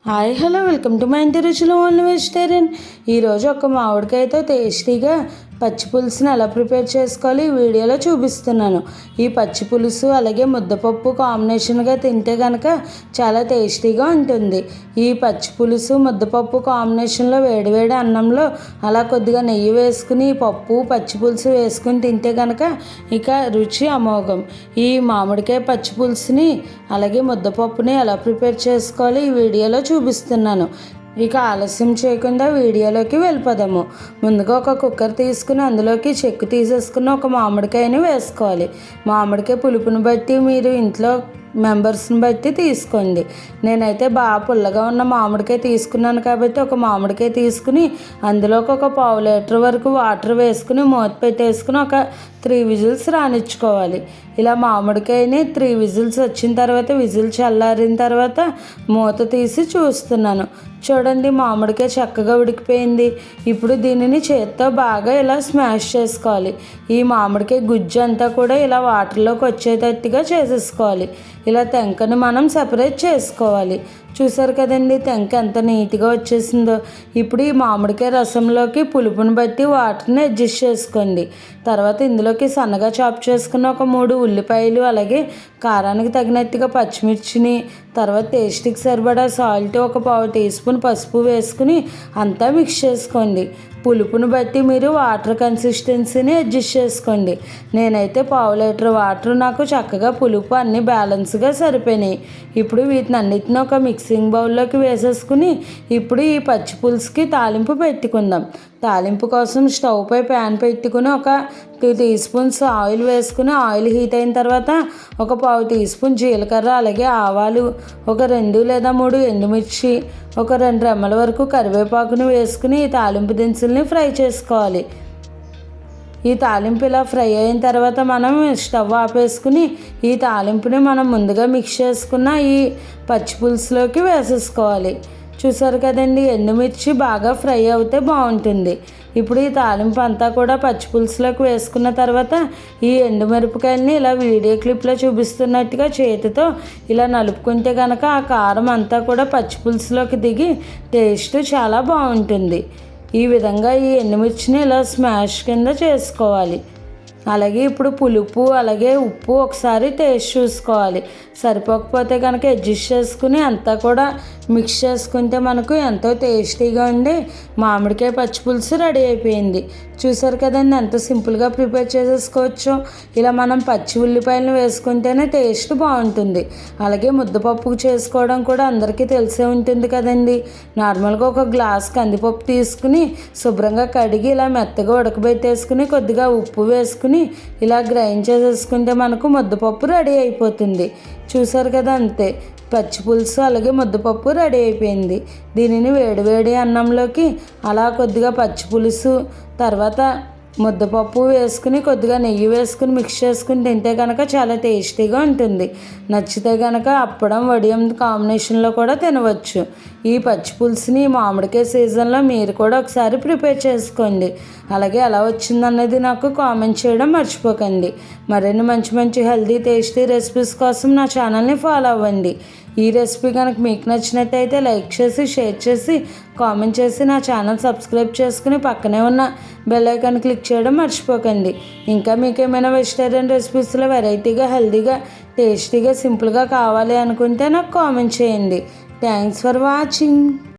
Hi hello welcome to my ఇంటి రుచులు only vegetarian. ఈరోజు ఒక మామిడికాయతో టేస్టీగా పచ్చి పులుసుని ఎలా ప్రిపేర్ చేసుకోవాలి ఈ వీడియోలో చూపిస్తున్నాను. ఈ పచ్చి పులుసు అలాగే ముద్దపప్పు కాంబినేషన్గా తింటే కనుక చాలా టేస్టీగా ఉంటుంది. ఈ పచ్చి పులుసు ముద్దపప్పు కాంబినేషన్లో వేడివేడి అన్నంలో అలా కొద్దిగా నెయ్యి వేసుకుని పప్పు పచ్చి పులుసు వేసుకుని తింటే కనుక ఇక రుచి అమోఘం. ఈ మామిడికాయ పచ్చి పులుసుని అలాగే ముద్దపప్పుని ఎలా ప్రిపేర్ చేసుకోవాలి ఈ వీడియోలో చూపిస్తున్నాను. ఇక ఆలస్యం చేయకుండా వీడియోలోకి వెళ్ళిపోదాము. ముందుగా ఒక కుక్కర్ తీసుకుని అందులోకి చెక్కు తీసేసుకుని ఒక మామిడికాయని వేసుకోవాలి. మామిడికాయ పులుపుని బట్టి మీరు ఇంట్లో మెంబర్స్ని బట్టి తీసుకోండి. నేనైతే బాగా పుల్లగా ఉన్న మామిడికాయ తీసుకున్నాను కాబట్టి ఒక మామిడికాయ తీసుకుని అందులోకి ఒక పావు లీటర్ వరకు వాటర్ వేసుకుని మూత పెట్టేసుకుని ఒక 3 విజిల్స్ రానిచ్చుకోవాలి. ఇలా మామిడికాయని 3 విజిల్స్ వచ్చిన తర్వాత విజిల్ చల్లారిన తర్వాత మూత తీసి చూస్తున్నాను. చూడండి, మామిడికాయ చక్కగా ఉడికిపోయింది. ఇప్పుడు దీనిని చేత్తో బాగా ఇలా స్మాష్ చేసుకోవాలి. ఈ మామిడికాయ గుజ్జు అంతా కూడా ఇలా వాటర్లోకి వచ్చేటట్టుగా చేసేసుకోవాలి. ఇలా తెంకను మనం సెపరేట్ చేసుకోవాలి. చూసారు కదండి, తెంక ఎంత నీట్గా వచ్చేసిందో. ఇప్పుడు ఈ మామిడికాయ రసంలోకి పులుపుని బట్టి వాటర్ని అడ్జస్ట్ చేసుకోండి. తర్వాత ఇందులోకి సన్నగా చాప్ చేసుకున్న ఒక 3 ఉల్లిపాయలు అలాగే కారానికి తగినట్టుగా పచ్చిమిర్చిని తర్వాత టేస్ట్కి సరిపడా సాల్ట్ ఒక పావు టీ స్పూన్ పసుపు వేసుకుని అంతా మిక్స్ చేసుకోండి. పులుపుని బట్టి మీరు వాటర్ కన్సిస్టెన్సీని అడ్జస్ట్ చేసుకోండి. నేనైతే పావు లీటర్ వాటర్ నాకు చక్కగా పులుపు అన్నీ బ్యాలెన్స్గా సరిపోయినాయి. ఇప్పుడు వీటిని అన్నిటిని ఒక మిక్సింగ్ బౌల్లోకి వేసేసుకుని ఇప్పుడు ఈ పచ్చి పులుసుకి తాలింపు పెట్టుకుందాం. తాలింపు కోసం స్టవ్ పై ప్యాన్ పెట్టుకుని ఒక 2 టీ స్పూన్స్ ఆయిల్ వేసుకుని ఆయిల్ హీట్ అయిన తర్వాత ఒక పావు టీ స్పూన్ జీలకర్ర అలాగే ఆవాలు ఒక 2 లేదా 3 ఎండుమిర్చి ఒక 2 రెమ్మల వరకు కరివేపాకుని వేసుకుని ఈ తాలింపు దినుసుల్ని ఫ్రై చేసుకోవాలి. ఈ తాలింపు ఇలా ఫ్రై అయిన తర్వాత మనం స్టవ్ ఆపేసుకుని ఈ తాలింపుని మనం ముందుగా మిక్స్ చేసుకున్న ఈ పచ్చి పులుసులోకి వేసేసుకోవాలి. చూసారు కదండి, ఎండుమిర్చి బాగా ఫ్రై అవుతే బాగుంటుంది. ఇప్పుడు ఈ తాలింపు అంతా కూడా పచ్చి పులుసులోకి వేసుకున్న తర్వాత ఈ ఎండుమిరపకాయలని ఇలా వీడియో క్లిప్లో చూపిస్తున్నట్టుగా చేతితో ఇలా నలుపుకుంటే కనుక ఆ కారం అంతా కూడా పచ్చి పులుసులోకి దిగి టేస్ట్ చాలా బాగుంటుంది. ఈ విధంగా ఈ ఎండుమిర్చిని ఇలా స్మాష్ కింద చేసుకోవాలి. అలాగే ఇప్పుడు పులుపు అలాగే ఉప్పు ఒకసారి టేస్ట్ చూసుకోవాలి. సరిపోకపోతే కనుక అడ్జస్ట్ చేసుకుని అంతా కూడా మిక్స్ చేసుకుంటే మనకు ఎంతో టేస్టీగా ఉండి మామిడికాయ పచ్చి పులుసు రెడీ అయిపోయింది. చూసారు కదండి, ఎంత సింపుల్గా ప్రిపేర్ చేసేసుకోవచ్చు. ఇలా మనం పచ్చి ఉల్లిపాయలను వేసుకుంటేనే టేస్ట్ బాగుంటుంది. అలాగే ముద్దపప్పు చేసుకోవడం కూడా అందరికీ తెలిసే ఉంటుంది కదండి. నార్మల్గా ఒక గ్లాస్ కందిపప్పు తీసుకుని శుభ్రంగా కడిగి ఇలా మెత్తగా ఉడకబెట్టేసుకుని కొద్దిగా ఉప్పు వేసుకుని ఇలా గ్రైండ్ చేసేసుకుంటే మనకు ముద్దపప్పు రెడీ అయిపోతుంది. చూసారు కదా, అంతే పచ్చి పులుసు అలాగే ముద్దపప్పు రెడీ అయిపోయింది. దీనిని వేడివేడి అన్నంలోకి అలా కొద్దిగా పచ్చి పులుసు తర్వాత ముద్దపప్పు వేసుకుని కొద్దిగా నెయ్యి వేసుకుని మిక్స్ చేసుకుని తింటే కనుక చాలా టేస్టీగా ఉంటుంది. నచ్చితే కనుక అప్పడం వడియం కాంబినేషన్లో కూడా తినవచ్చు. ఈ పచ్చి పులుసుని మామిడికాయ సీజన్లో మీరు కూడా ఒకసారి ప్రిపేర్ చేసుకోండి. అలాగే ఎలా వచ్చిందన్నది నాకు కామెంట్ చేయడం మర్చిపోకండి. మరిన్ని మంచి మంచి హెల్తీ టేస్టీ రెసిపీస్ కోసం నా ఛానల్ని ఫాలో అవ్వండి. ఈ రెసిపీ కనుక మీకు నచ్చినట్టయితే లైక్ చేసి షేర్ చేసి కామెంట్ చేసి నా ఛానల్ సబ్స్క్రైబ్ చేసుకుని పక్కనే ఉన్న బెల్ ఐకాన్ క్లిక్ చేయడం మర్చిపోకండి. ఇంకా మీకు ఏమైనా వెజిటేరియన్ రెసిపీస్లో వెరైటీగా హెల్తీగా టేస్టీగా సింపుల్గా కావాలి అనుకుంటే నాకు కామెంట్ చేయండి. Thanks for watching.